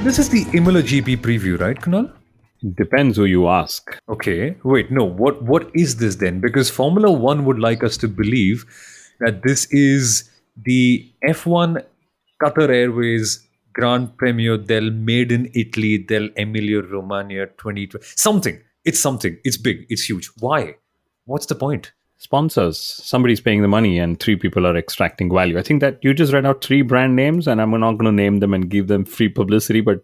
This is the Imola GP preview, right, Kunal? Depends who you ask. Okay, wait, no. What is this then? Because Formula One would like us to believe that this is the F1 Qatar Airways Grand Premio del Made in Italy del Emilia Romagna 2020. Something. It's something. It's big. It's huge. Why? What's the point? Sponsors. Somebody's paying the money and three people are extracting value. I think that you just read out three brand names and I'm not going to name them and give them free publicity, but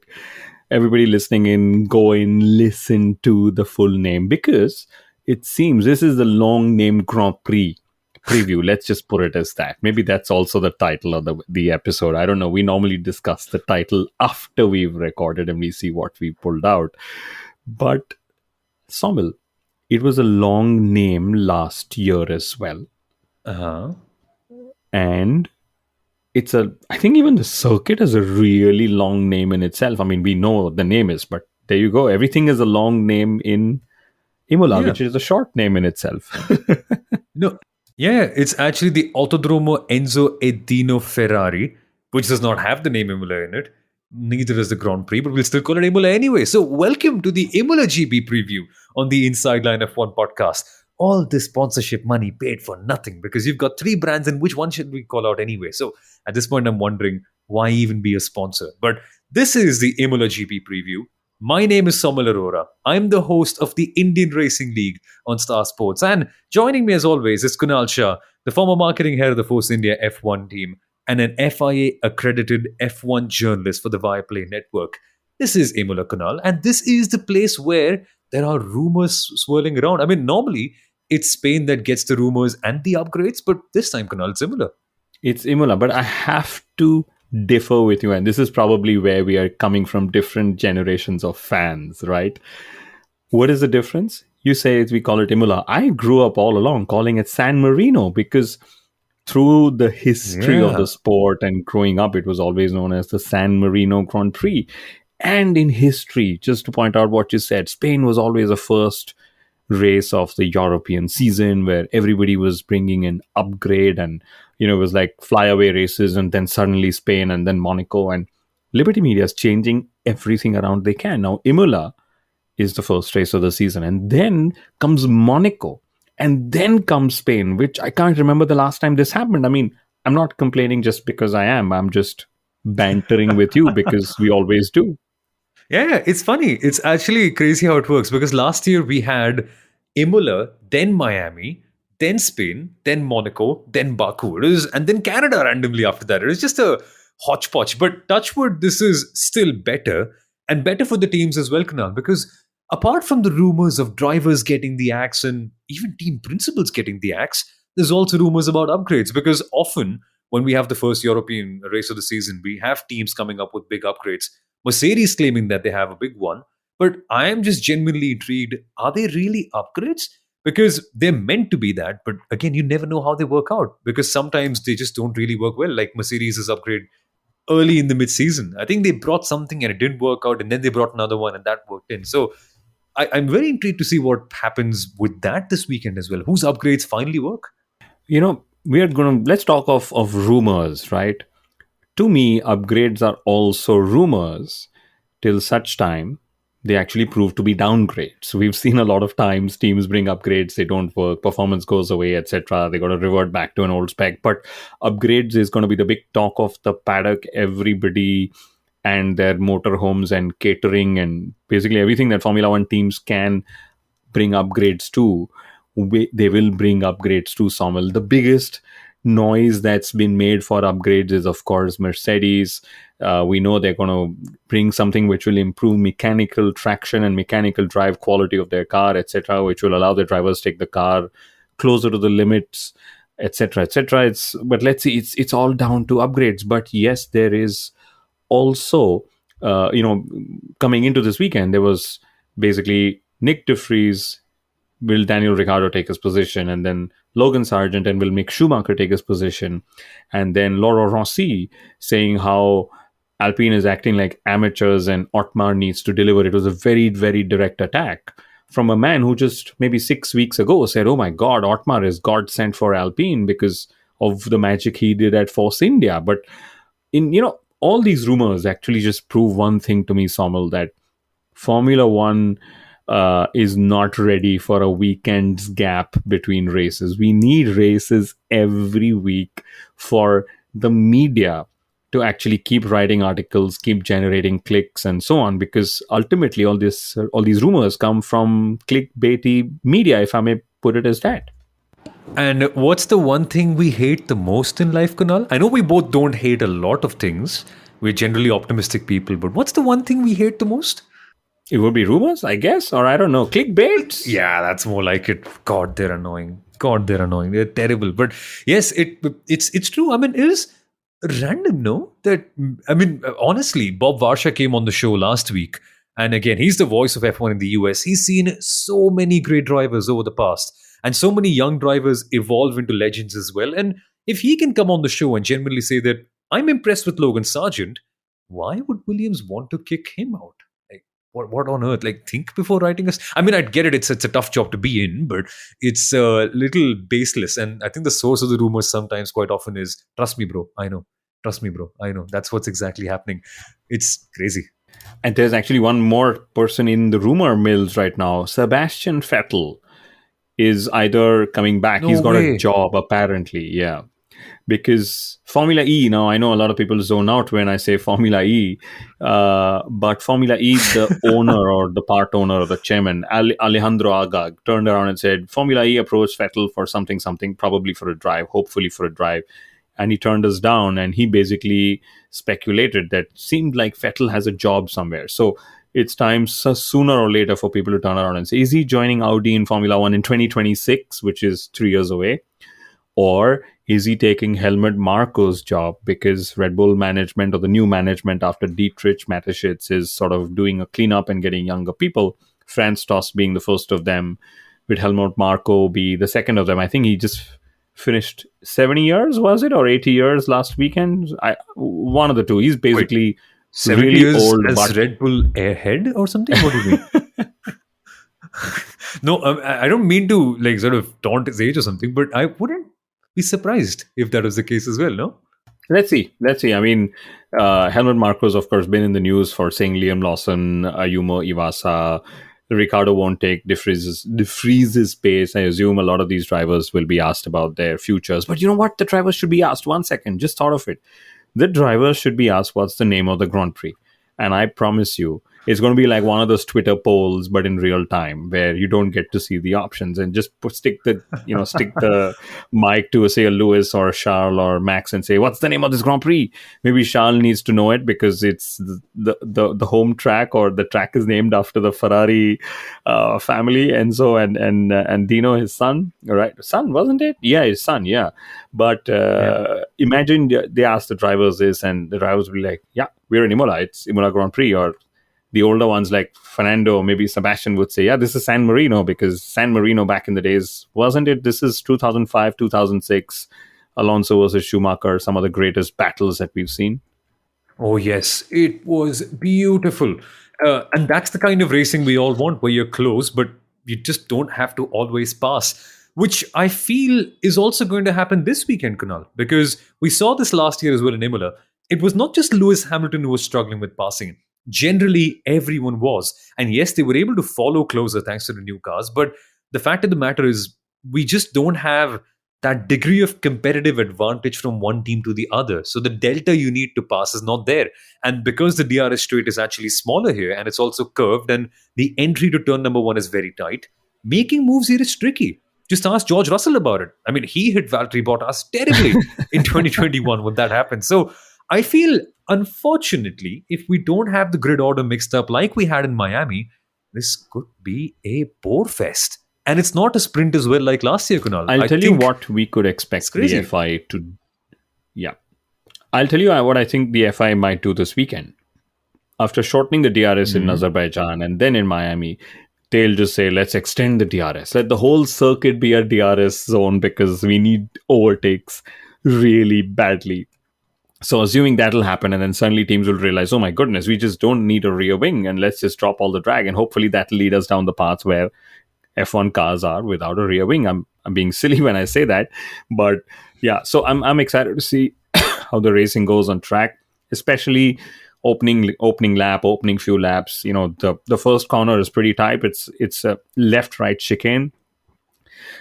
everybody listening in, go in, listen to the full name because it seems this is the long name Grand Prix preview. Let's just put it as that. Maybe that's also the title of the episode. I don't know. We normally discuss the title after we've recorded and we see what we pulled out. But Somil, it was a long name last year as well. Uh-huh. And I think even the circuit has a really long name in itself. I mean, we know what the name is, but there you go. Everything is a long name in Imola, Yeah. which is a short name in itself. No. Yeah, it's actually the Autodromo Enzo Edino Ferrari, which does not have the name Imola in it. Neither does the Grand Prix, but we'll still call it Imola anyway. So, welcome to the Imola GB preview on the Inside Line F1 podcast. All this sponsorship money paid for nothing because you've got three brands, and which one should we call out anyway? So, at this point, I'm wondering why even be a sponsor? But this is the Imola GP preview. My name is Somal Arora. I'm the host of the Indian Racing League on Star Sports. And joining me as always is Kunal Shah, the former marketing head of the Force India F1 team and an FIA accredited F1 journalist for the Viaplay network. This is Imola Kunal, and this is the place where there are rumors swirling around. I mean, normally it's Spain that gets the rumors and the upgrades, but this time, Kunal, it's Imola. It's Imola, but I have to differ with you. And this is probably where we are coming from different generations of fans, right? What is the difference? You say we call it Imola. I grew up all along calling it San Marino because through the history of Yeah. the sport and growing up, it was always known as the San Marino Grand Prix. And in history, just to point out what you said, Spain was always the first race of the European season where everybody was bringing an upgrade and, it was like flyaway races and then suddenly Spain and then Monaco and Liberty Media is changing everything around they can. Now, Imola is the first race of the season and then comes Monaco and then comes Spain, which I can't remember the last time this happened. I mean, I'm not complaining just because I'm just bantering with you because we always do. Yeah, it's funny. It's actually crazy how it works because last year we had Imola, then Miami, then Spain, then Monaco, then Baku. And then Canada randomly after that. It was just a hodgepodge. But touchwood, this is still better and better for the teams as well, Kunal, because apart from the rumors of drivers getting the axe and even team principals getting the axe, there's also rumors about upgrades because often when we have the first European race of the season, we have teams coming up with big upgrades. Mercedes claiming that they have a big one, but I am just genuinely intrigued. Are they really upgrades? Because they're meant to be that, but again, you never know how they work out because sometimes they just don't really work well. Like Mercedes' upgrade early in the mid-season, I think they brought something and it didn't work out, and then they brought another one and that worked in. So I'm very intrigued to see what happens with that this weekend as well. Whose upgrades finally work? Let's talk of rumors, right? To me, upgrades are also rumors till such time they actually prove to be downgrades. We've seen a lot of times teams bring upgrades, they don't work, performance goes away, etc. They got to revert back to an old spec. But upgrades is going to be the big talk of the paddock. Everybody and their motorhomes and catering and basically everything that Formula One teams can bring upgrades to, they will bring upgrades to Sommel. The biggest noise that's been made for upgrades is, of course, Mercedes. We know they're going to bring something which will improve mechanical traction and mechanical drive quality of their car, etc., which will allow the drivers to take the car closer to the limits, etc., etc. But let's see, it's all down to upgrades. But yes, there is also, coming into this weekend, there was basically Nick De Vries. Will Daniel Ricciardo take his position, and then Logan Sargent, and will Mick Schumacher take his position, and then Laura Rossi saying how Alpine is acting like amateurs and Otmar needs to deliver. It was a very, very direct attack from a man who just maybe 6 weeks ago said, oh my God, Otmar is God sent for Alpine because of the magic he did at Force India. But all these rumors actually just prove one thing to me, Somal, that Formula One is not ready for a weekend's gap between races. We need races every week for the media to actually keep writing articles, keep generating clicks, and so on. Because ultimately, all these rumors come from clickbaity media, if I may put it as that. And what's the one thing we hate the most in life, Kunal? I know we both don't hate a lot of things. We're generally optimistic people, but what's the one thing we hate the most? It would be rumors, I guess, or I don't know, clickbaits. Yeah, that's more like it. God, they're annoying. God, they're annoying. They're terrible. But yes, it's true. I mean, it is random, no? That I mean, honestly, Bob Varsha came on the show last week, and again, he's the voice of F1 in the US. He's seen so many great drivers over the past, and so many young drivers evolve into legends as well. And if he can come on the show and genuinely say that I'm impressed with Logan Sargent, why would Williams want to kick him out? Like, what on earth? Like, think before writing us. I mean, I'd get it. It's a tough job to be in, but it's a little baseless. And I think the source of the rumors sometimes, quite often, is trust me, bro. I know. Trust me, bro. I know. That's what's exactly happening. It's crazy. And there's actually one more person in the rumor mills right now. Sebastian Vettel is either coming back. No He's got a way. job, apparently. Yeah. Because Formula E, now I know a lot of people zone out when I say Formula E, but Formula E, the owner or the part owner or the chairman, Alejandro Agag, turned around and said, Formula E approached Vettel for something, probably for a drive, hopefully for a drive. And he turned us down, and he basically speculated that seemed like Vettel has a job somewhere. So it's time sooner or later for people to turn around and say, is he joining Audi in Formula One in 2026, which is 3 years away? Or is he taking Helmut Marko's job because Red Bull management or the new management after Dietrich Mateschitz is sort of doing a cleanup and getting younger people, Franz Tost being the first of them, with Helmut Marko be the second of them. I think he just finished 70 years, was it, or 80 years last weekend? One of the two. He's Wait, basically 70 really years old, as but Red Bull ahead or something? What do you mean? No, I don't mean to like sort of taunt his age or something, but I wouldn't be surprised if that was the case as well, no? let's see. Let's see. I mean, Helmut Marko's, of course, been in the news for saying Liam Lawson, Ayumu Iwasa, Ricardo won't take DeFries's pace. I assume a lot of these drivers will be asked about their futures. But you know what? The drivers should be asked. 1 second, just thought of it. The drivers should be asked what's the name of the Grand Prix. And I promise you, it's going to be like one of those Twitter polls, but in real time, where you don't get to see the options and just stick the mic to say a Lewis or a Charles or Max and say, "What's the name of this Grand Prix?" Maybe Charles needs to know it because it's the home track, or the track is named after the Ferrari family, and so and Dino, his son, right? Son, wasn't it? Yeah, his son. Yeah, but Yeah. imagine they ask the drivers this, and the drivers will be like, "Yeah, we're in Imola. It's Imola Grand Prix," or the older ones like Fernando, maybe Sebastian would say, yeah, this is San Marino, because San Marino back in the days, wasn't it? This is 2005, 2006, Alonso versus Schumacher, some of the greatest battles that we've seen. Oh, yes, it was beautiful. And that's the kind of racing we all want, where you're close, but you just don't have to always pass, which I feel is also going to happen this weekend, Kunal, because we saw this last year as well in Imola. It was not just Lewis Hamilton who was struggling with passing. Generally, everyone was. And yes, they were able to follow closer thanks to the new cars, but the fact of the matter is, we just don't have that degree of competitive advantage from one team to the other. So the delta you need to pass is not there. And because the DRS straight is actually smaller here and it's also curved and the entry to turn number one is very tight, making moves here is tricky. Just ask George Russell about it. I mean, he hit Valtteri Bottas terribly in 2021 when that happened. So I feel, unfortunately, if we don't have the grid order mixed up like we had in Miami, this could be a bore fest. And it's not a sprint as well like last year, Kunal. I'll I tell you think what we could it's expect the crazy. FI to. Yeah. I'll tell you what I think the FI might do this weekend. After shortening the DRS in Mhm. Azerbaijan and then in Miami, they'll just say, let's extend the DRS. Let the whole circuit be a DRS zone because we need overtakes really badly. So assuming that'll happen, and then suddenly teams will realize, oh my goodness, we just don't need a rear wing, and let's just drop all the drag, and hopefully that'll lead us down the path where F1 cars are without a rear wing. I'm being silly when I say that, but yeah. So I'm excited to see how the racing goes on track. especially opening lap, opening few laps. The first corner is pretty tight. It's a left right chicane.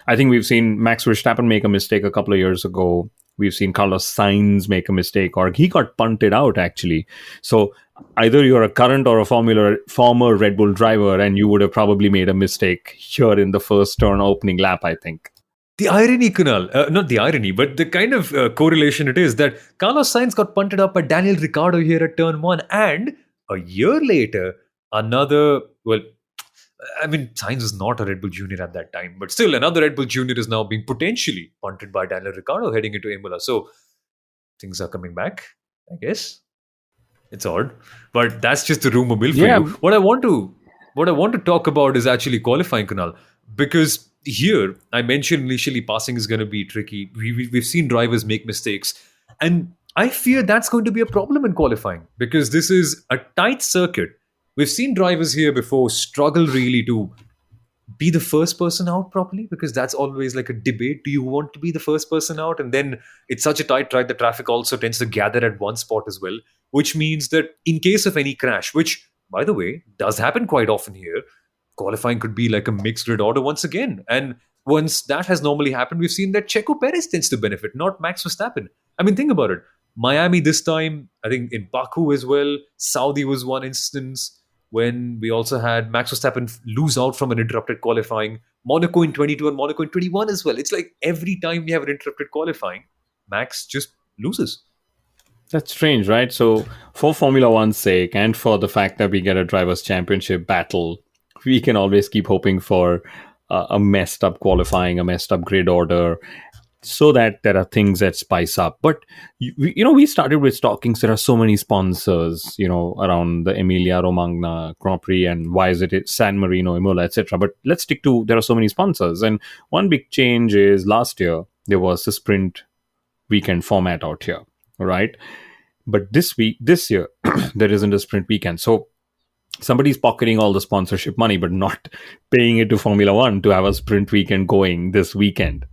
I think we've seen Max Verstappen make a mistake a couple of years ago. We've seen Carlos Sainz make a mistake, or he got punted out actually. So either you're a current or a former Red Bull driver, and you would have probably made a mistake here in the first turn opening lap, I think. The irony, Kunal, not the irony, but the kind of correlation it is that Carlos Sainz got punted up by Daniel Ricciardo here at turn one, and a year later, another, well, I mean, Sainz was not a Red Bull Junior at that time, but still another Red Bull Junior is now being potentially punted by Daniel Ricciardo heading into Imola. So things are coming back, I guess. It's odd, but that's just the rumor mill for Yeah, you. What I want to talk about is actually qualifying, Kunal, because here I mentioned initially passing is going to be tricky. We've seen drivers make mistakes, and I fear that's going to be a problem in qualifying because this is a tight circuit. We've seen drivers here before struggle really to be the first person out properly because that's always like a debate. Do you want to be the first person out? And then it's such a tight track, the traffic also tends to gather at one spot as well, which means that in case of any crash, which by the way does happen quite often here, qualifying could be like a mixed grid order once again. And once that has normally happened, we've seen that Checo Perez tends to benefit, not Max Verstappen. I mean, think about it. Miami this time, I think in Baku as well. Saudi was one instance when we also had Max Verstappen lose out from an interrupted qualifying. Monaco in 22 and Monaco in 21 as well. It's like every time we have an interrupted qualifying, Max just loses. that's strange, right? So, for Formula One's sake, and for the fact that we get a drivers' championship battle, we can always keep hoping for a messed up qualifying, a messed up grid order, so that there are things that spice up. But we started with stockings. There are so many sponsors, around the Emilia Romagna Grand Prix, and why is it San Marino, Imola, etc. But let's stick to there are so many sponsors, and one big change is last year there was a sprint weekend format out here, right? But this year, there isn't a sprint weekend, so somebody's pocketing all the sponsorship money, but not paying it to Formula One to have a sprint weekend going this weekend.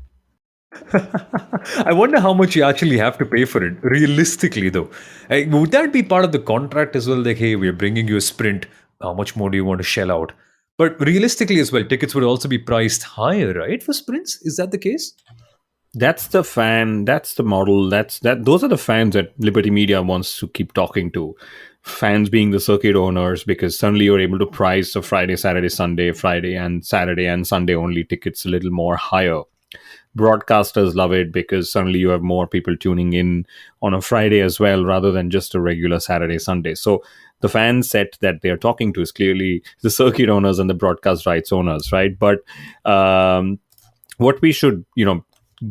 I wonder how much you actually have to pay for it, realistically, though. Would that be part of the contract as well? Like, hey, we're bringing you a sprint. How much more do you want to shell out? But realistically, as well, tickets would also be priced higher, right, for sprints? Is that the case? That's the fan. That's the model. Those are the fans that Liberty Media wants to keep talking to. Fans being the circuit owners, because suddenly you're able to price the Friday, Saturday, Sunday, Friday and Saturday and Sunday only tickets a little more higher. Broadcasters love it because suddenly you have more people tuning in on a Friday as well, rather than just a regular Saturday, Sunday. So the fan set that they're talking to is clearly the circuit owners and the broadcast rights owners, right? But what we should,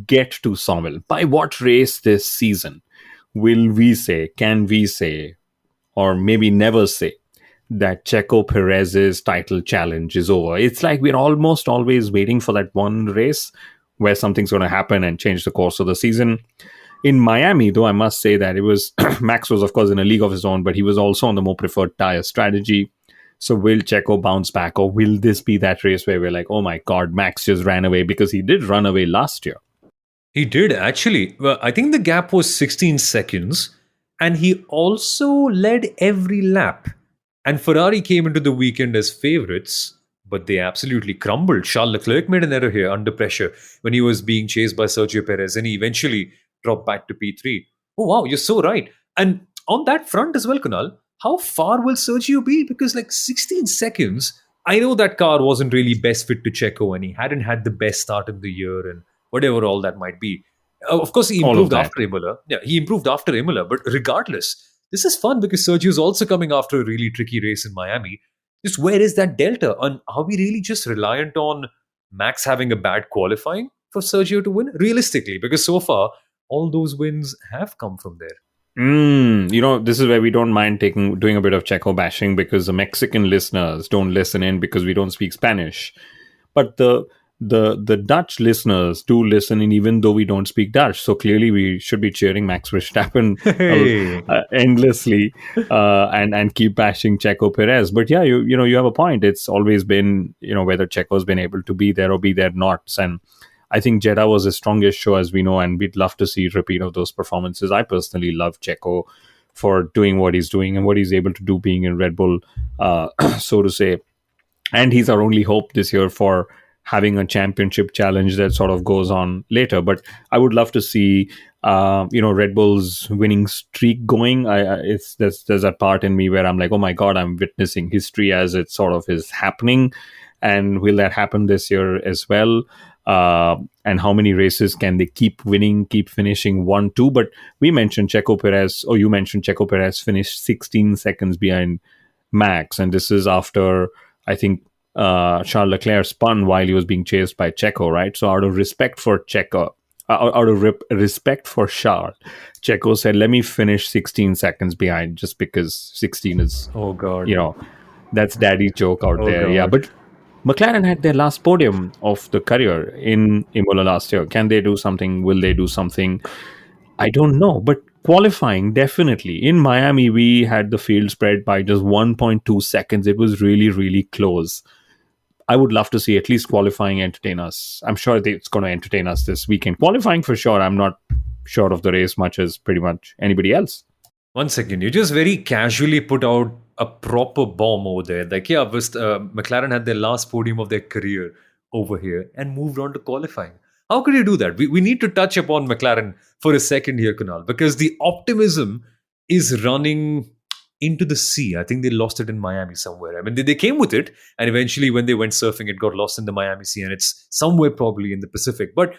get to, Somil, by what race this season can we say, or maybe never say, that Checo Perez's title challenge is over? It's like we're almost always waiting for that one race where something's going to happen and change the course of the season. In Miami, though, I must say that it was Max was, of course, in a league of his own, but he was also on the more preferred tire strategy. So will Checo bounce back, or will this be that race where we're like, oh my God, Max just ran away? Because he did run away last year. He did, actually. Well, I think the gap was 16 seconds, and he also led every lap. And Ferrari came into the weekend as favourites, but they absolutely crumbled. Charles Leclerc made an error here under pressure when he was being chased by Sergio Perez, and he eventually dropped back to P3. Oh, wow, you're so right. And on that front as well, Kunal, how far will Sergio be? Because, like, 16 seconds, I know that car wasn't really best fit to Checo, and he hadn't had the best start in the year, and whatever all that might be. Of course, he All of improved that. after Imola. Yeah, he improved after Imola, but regardless, this is fun because Sergio's also coming after a really tricky race in Miami. Just where is that delta? And are we really just reliant on Max having a bad qualifying for Sergio to win? Realistically, because so far, all those wins have come from there. This is where we don't mind doing a bit of Checo bashing, because the Mexican listeners don't listen in because we don't speak Spanish. But the Dutch listeners do listen in, even though we don't speak Dutch. So clearly we should be cheering Max Verstappen Hey. endlessly, and keep bashing Checo Perez. But yeah, you have a point. It's always been, whether Checo's been able to be there or be there not. And I think Jeddah was his strongest show, as we know, and we'd love to see a repeat of those performances. I personally love Checo for doing what he's doing and what he's able to do being in Red Bull, so to say. And he's our only hope this year for having a championship challenge that sort of goes on later. But I would love to see, Red Bull's winning streak going. It's there's that part in me where I'm like, oh my god, I'm witnessing history as it sort of is happening, and will that happen this year as well? And how many races can they keep winning, keep finishing 1-2? But we mentioned Checo Perez, or you mentioned Checo Perez finished 16 seconds behind Max, and this is after, I think, Charles Leclerc spun while he was being chased by Checo, right? So out of respect for Checo, out of respect for Charles, Checo said, "Let me finish 16 seconds behind, just because 16 is, Oh God. that's daddy joke out Oh there." Yeah, God. but McLaren had their last podium of the career in Imola last year. Can they do something? Will they do something? I don't know, but qualifying, definitely. In Miami, we had the field spread by just 1.2 seconds. It was really, really close. I would love to see at least qualifying entertain us. I'm sure it's going to entertain us this weekend. Qualifying for sure. I'm not sure of the race much as pretty much anybody else. One second, you just very casually put out a proper bomb over there. Like, yeah, McLaren had their last podium of their career over here and moved on to qualifying. How could you do that? We need to touch upon McLaren for a second here, Kunal, because the optimism is running into the sea. I think they lost it in Miami somewhere. I mean, they came with it, and eventually when they went surfing, it got lost in the Miami Sea, and it's somewhere probably in the Pacific. But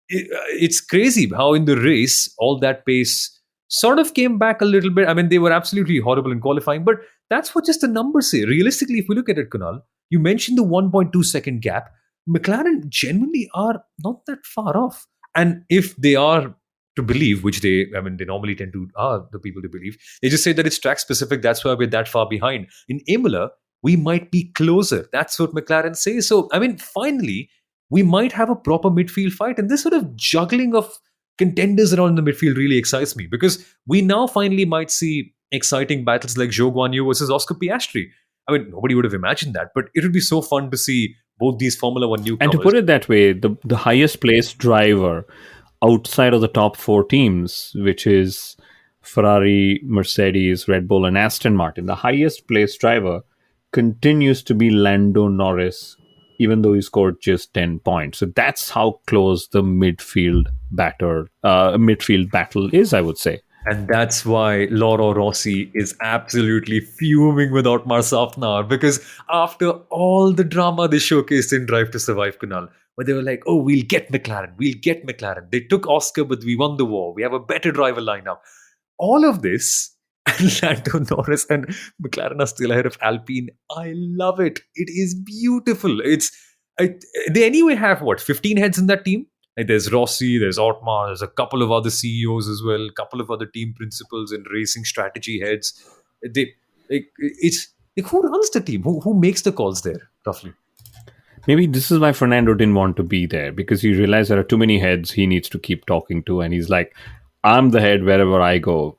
it's crazy how in the race, all that pace sort of came back a little bit. I mean, they were absolutely horrible in qualifying, but that's what just the numbers say. Realistically, if we look at it, Kunal, you mentioned the 1.2-second gap. McLaren genuinely are not that far off. And if they are to believe, which they normally tend to are the people to believe, they just say that it's track specific. That's why we're that far behind. In Imola, we might be closer. That's what McLaren says. So, I mean, finally, we might have a proper midfield fight. And this sort of juggling of contenders around the midfield really excites me because we now finally might see exciting battles like Zhou Guanyu versus Oscar Piastri. I mean, nobody would have imagined that, but it would be so fun to see both these Formula One And to newcomers. put it that way, the highest placed driver outside of the top four teams, which is Ferrari, Mercedes, Red Bull, and Aston Martin, the highest placed driver continues to be Lando Norris, even though he scored just 10 points. So that's how close the midfield battle is, I would say. And that's why Loro Rossi is absolutely fuming with Otmar Safnar because after all the drama they showcased in Drive to Survive, Kunal, where they were like, oh, we'll get McLaren. They took Oscar, but we won the war. We have a better driver lineup. All of this, and Lando Norris and McLaren are still ahead of Alpine. I love it. It is beautiful. They anyway have what, 15 heads in that team? Like there's Rossi, there's Otmar, there's a couple of other CEOs as well, a couple of other team principals and racing strategy heads. It's like who runs the team? Who makes the calls there, roughly? Maybe this is why Fernando didn't want to be there, because he realized there are too many heads he needs to keep talking to. And he's like, I'm the head wherever I go,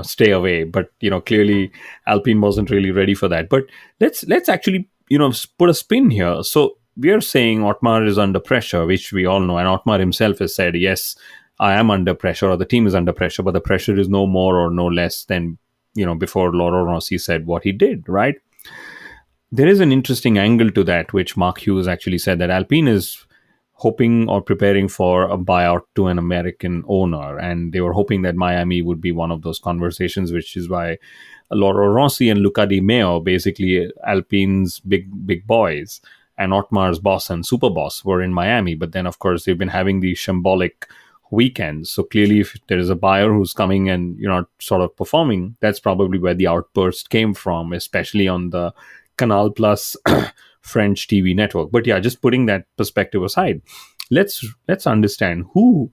stay away. But, clearly Alpine wasn't really ready for that. But let's actually, put a spin here. So we are saying Otmar is under pressure, which we all know. And Otmar himself has said, yes, I am under pressure, or the team is under pressure, but the pressure is no more or no less than, before Loro Rossi said what he did, right? There is an interesting angle to that, which Mark Hughes actually said, that Alpine is hoping or preparing for a buyout to an American owner. And they were hoping that Miami would be one of those conversations, which is why Loro Rossi and Luca Di Meo, basically Alpine's big boys, and Otmar's boss and super boss were in Miami. But then, of course, they've been having these shambolic weekends. So clearly, if there is a buyer who's coming and you're not sort of performing, that's probably where the outburst came from, especially on the Canal Plus French TV network. But yeah, just putting that perspective aside, let's understand who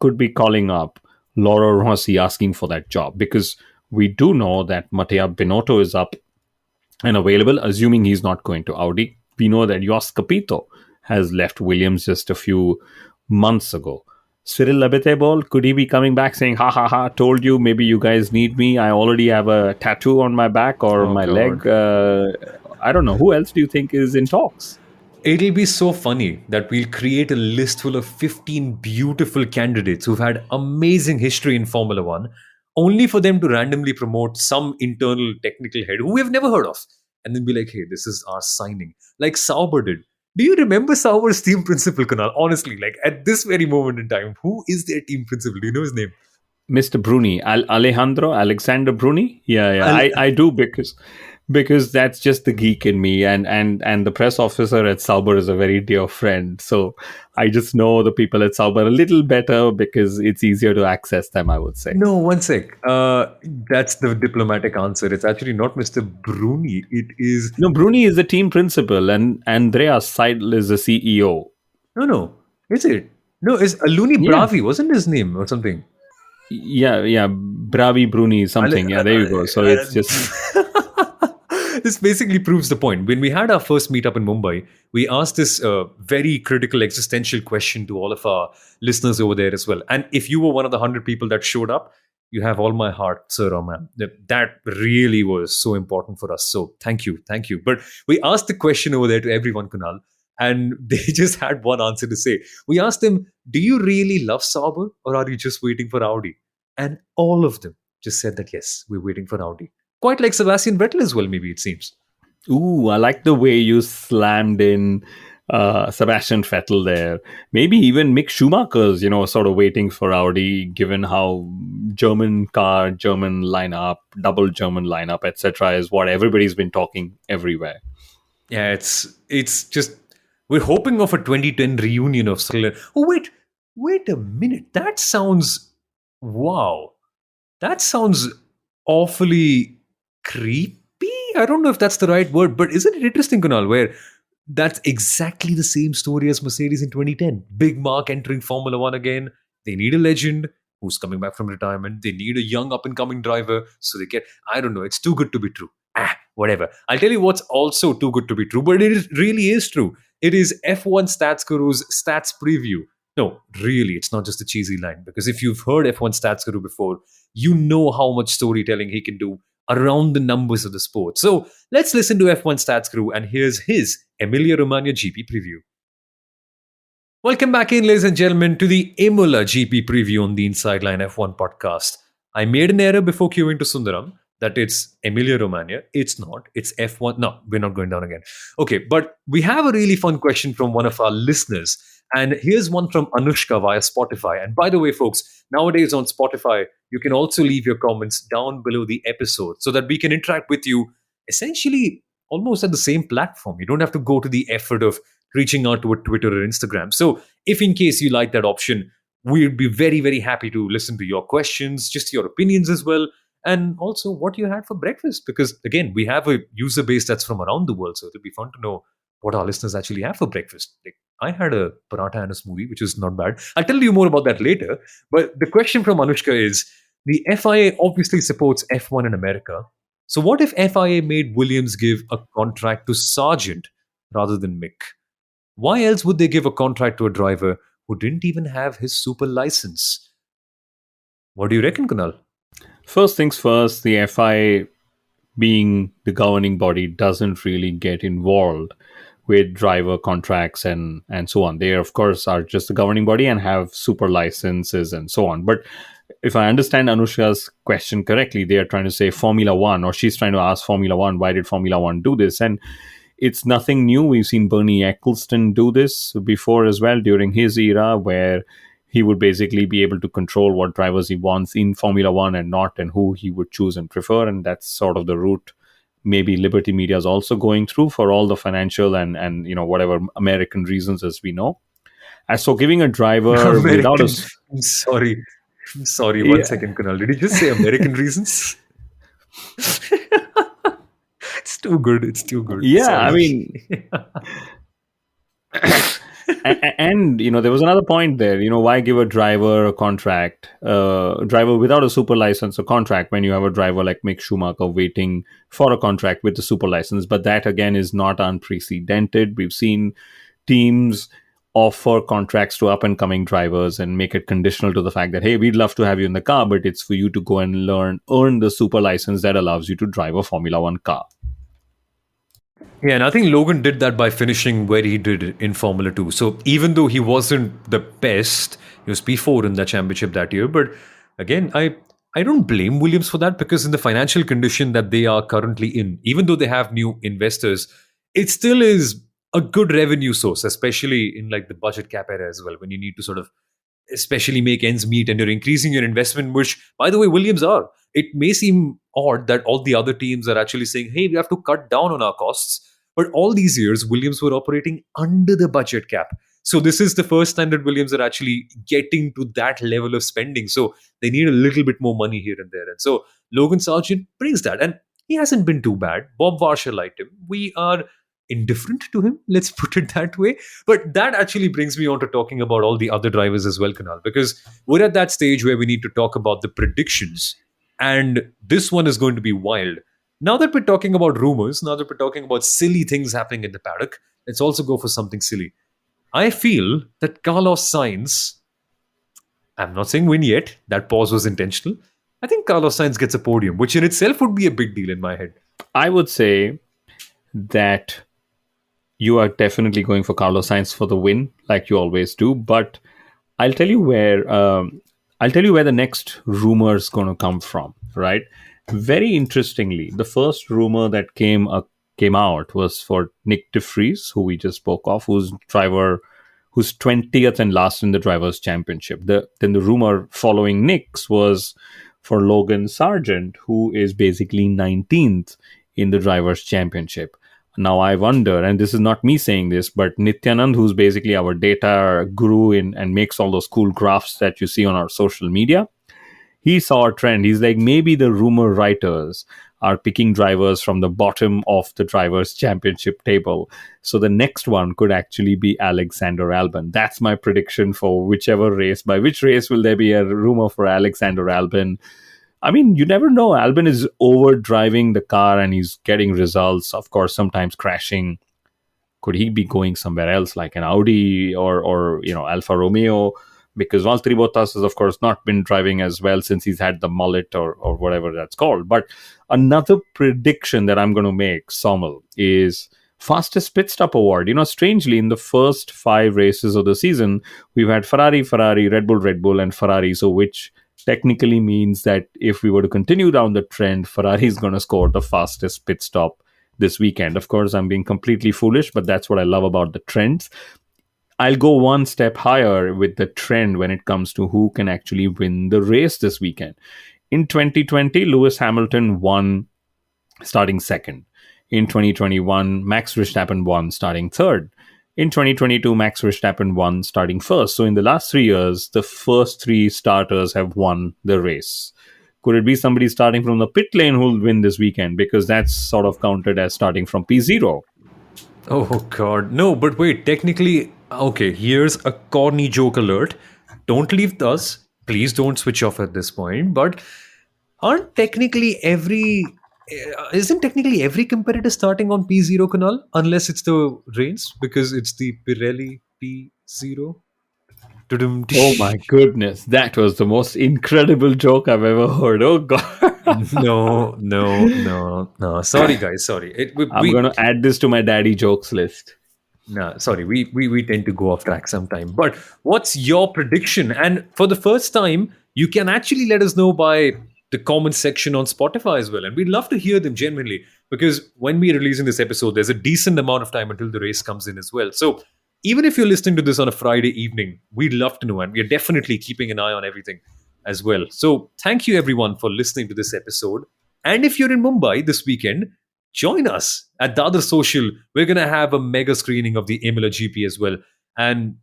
could be calling up Loro Rossi asking for that job, because we do know that Matteo Binotto is up and available, assuming he's not going to Audi. We know that Jos Capito has left Williams just a few months ago. Cyril Abiteboul, could he be coming back saying, ha ha ha, told you, maybe you guys need me. I already have a tattoo on my back or my God. leg. I don't know. Who else do you think is in talks? It'll be so funny that we'll create a list full of 15 beautiful candidates who've had amazing history in Formula One. only for them to randomly promote some internal technical head who we have never heard of, and then be like, "Hey, this is our signing," like Sauber did. Do you remember Sauber's team principal, Kunal? Honestly, like at this very moment in time, who is their team principal? Do you know his name? Mr. Bruni, Alejandro Alexander Bruni. Yeah, yeah, Al- I do because that's just the geek in me, and the press officer at Sauber is a very dear friend. So I just know the people at Sauber a little better because it's easier to access them, I would say. no, one sec. That's the diplomatic answer. It's actually not Mr. Bruni. It is No, Bruni is the team principal, and Andreas Seidel is the CEO. no, no. Is it? No, it's Aluni Yeah, Bravi, wasn't his name or something? yeah, yeah. Bravi Bruni something. Yeah, there you go. So it's just This basically proves the point. When we had our first meetup in Mumbai, we asked this very critical existential question to all of our listeners over there as well. And if you were one of the 100 people that showed up, you have all my heart, sir, or ma'am. That really was so important for us. So thank you, thank you. But we asked the question over there to everyone, Kunal, and they just had one answer to say. We asked them, "Do you really love Sauber, or are you just waiting for Audi?" And all of them just said that yes, we're waiting for Audi. Quite like Sebastian Vettel as well, maybe it seems. ooh. I like the way you slammed in Sebastian Vettel there. Maybe even Mick Schumacher's, sort of waiting for Audi, given how German car, German lineup, double German lineup, etc., is what everybody's been talking everywhere. Yeah, it's just we're hoping of a 2010 reunion of Sutherland. Oh wait a minute. That sounds wow. That sounds awfully creepy. I don't know if that's the right word, but isn't it interesting, Kunal, where that's exactly the same story as Mercedes in 2010. Big Mark entering Formula One again. They need a legend who's coming back from retirement. They need a young up and coming driver. So they get, I don't know, it's too good to be true. Whatever. I'll tell you what's also too good to be true, but really is true. It is F1 Stats Guru's stats preview. No, really, it's not just a cheesy line, because if you've heard F1 Stats Guru before, you know how much storytelling he can do around the numbers of the sport. So let's listen to F1 Stats Guru, and here's his Emilia Romagna GP preview. Welcome back in, ladies and gentlemen, to the Imola GP preview on the Inside Line F1 podcast. I made an error before queuing to Sundaram that it's Emilia Romagna. It's not. It's F1. No, we're not going down again. Okay, but we have a really fun question from one of our listeners. And here's one from Anushka via Spotify. And by the way, folks, nowadays on Spotify, you can also leave your comments down below the episode so that we can interact with you essentially almost at the same platform. You don't have to go to the effort of reaching out to a Twitter or Instagram. So if in case you like that option, we'd be very, very happy to listen to your questions, just your opinions as well, and also what you had for breakfast. Because again, we have a user base that's from around the world, so it'll be fun to know what our listeners actually have for breakfast. Like, I had a paratha and a smoothie, which is not bad. I'll tell you more about that later. But the question from Anushka is, the FIA obviously supports F1 in America. So what if FIA made Williams give a contract to Sargent rather than Mick? Why else would they give a contract to a driver who didn't even have his super license? What do you reckon, Kunal? First things first, the FI, being the governing body, doesn't really get involved with driver contracts and so on. They, of course, are just the governing body and have super licenses and so on. But if I understand Anushka's question correctly, they are trying to say Formula One, or she's trying to ask Formula One, why did Formula One do this? And it's nothing new. We've seen Bernie Eccleston do this before as well during his era, where he would basically be able to control what drivers he wants in Formula One and not, and who he would choose and prefer. And that's sort of the route maybe Liberty Media is also going through for all the financial and whatever American reasons, as we know. And so giving a driver without American. a I'm sorry. I'm sorry. One yeah, second, Kunal. Did you just say American reasons? It's too good. It's too good. yeah, I Sorry. mean, and there was another point there. Why give a driver a contract, driver without a super license, a contract, when you have a driver like Mick Schumacher waiting for a contract with the super license? But that again is not unprecedented. We've seen teams offer contracts to up and coming drivers and make it conditional to the fact that, hey, we'd love to have you in the car, but it's for you to go and earn the super license that allows you to drive a Formula One car. Yeah, and I think Logan did that by finishing where he did in Formula 2. So even though he wasn't the best, he was P4 in the championship that year. But again, I don't blame Williams for that because in the financial condition that they are currently in, even though they have new investors, it still is a good revenue source, especially in like the budget cap era as well, when you need to sort of especially make ends meet and you're increasing your investment, which, by the way, Williams are. It may seem odd that all the other teams are actually saying, hey, we have to cut down on our costs. But all these years, Williams were operating under the budget cap. So this is the first time that Williams are actually getting to that level of spending. So they need a little bit more money here and there. And so Logan Sargent brings that. And he hasn't been too bad. Bob Varsha liked him. We are indifferent to him, let's put it that way. But that actually brings me on to talking about all the other drivers as well, Kunal, because we're at that stage where we need to talk about the predictions. And this one is going to be wild. Now that we're talking about rumors, now that we're talking about silly things happening in the paddock, let's also go for something silly. I feel that Carlos Sainz, I'm not saying win yet, that pause was intentional. I think Carlos Sainz gets a podium, which in itself would be a big deal in my head. I would say that you are definitely going for Carlos Sainz for the win, like you always do. But I'll tell you where the next rumor is going to come from. Right? Very interestingly, the first rumor that came out was for Nick De Vries, who we just spoke of, who's 20th and last in the drivers' championship. Then the rumor following Nick's was for Logan Sargent, who is basically 19th in the drivers' championship. Now I wonder, and this is not me saying this, but Nityanand, who's basically our data guru and makes all those cool graphs that you see on our social media, he saw a trend. He's like, maybe the rumor writers are picking drivers from the bottom of the drivers' championship table. So the next one could actually be Alexander Albon. That's my prediction for whichever race. By which race will there be a rumor for Alexander Albon? I mean, you never know. Albon is over driving the car and he's getting results, of course, sometimes crashing. Could he be going somewhere else like an Audi or Alfa Romeo? Because Valtteri Bottas has, of course, not been driving as well since he's had the mullet or whatever that's called. But another prediction that I'm going to make, Sommel, is fastest pit stop award. Strangely, in the first 5 races of the season, we've had Ferrari, Red Bull, and Ferrari. So which technically means that if we were to continue down the trend, Ferrari is going to score the fastest pit stop this weekend. Of course, I'm being completely foolish, but that's what I love about the trends. I'll go one step higher with the trend when it comes to who can actually win the race this weekend. In 2020, Lewis Hamilton won starting second. In 2021, Max Verstappen won starting third. In 2022, Max Verstappen won starting first. So in the last 3 years, the first 3 starters have won the race. Could it be somebody starting from the pit lane who will win this weekend? Because that's sort of counted as starting from P0. Oh, God. No, but wait, technically, okay, here's a corny joke alert. Don't leave us. Please don't switch off at this point. But isn't technically every competitor starting on P0, Kunal? Unless it's the Reigns, because it's the Pirelli P0. Oh my goodness, that was the most incredible joke I've ever heard. Oh God. No. Sorry, guys. Sorry. I'm going to add this to my daddy jokes list. No, sorry. We tend to go off track sometime. But what's your prediction? And for the first time, you can actually let us know by the comment section on Spotify as well. And we'd love to hear them genuinely, because when we're releasing this episode, there's a decent amount of time until the race comes in as well. So even if you're listening to this on a Friday evening, we'd love to know. And we're definitely keeping an eye on everything as well. So thank you everyone for listening to this episode. And if you're in Mumbai this weekend, join us at the other social. We're going to have a mega screening of the Imola GP as well. And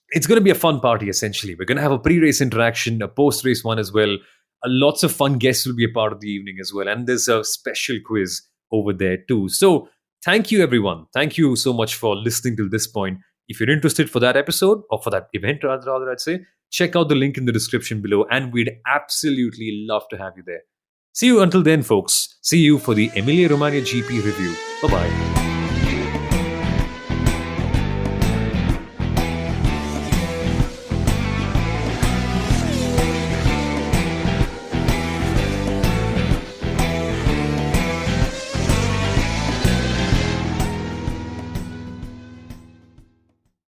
it's going to be a fun party, essentially. We're going to have a pre-race interaction, a post-race one as well. Lots of fun guests will be a part of the evening as well. And there's a special quiz over there too. So thank you, everyone. Thank you so much for listening till this point. If you're interested for that episode, or for that event rather, I'd say, check out the link in the description below. And we'd absolutely love to have you there. See you until then, folks. See you for the Emilia Romagna GP review. Bye-bye.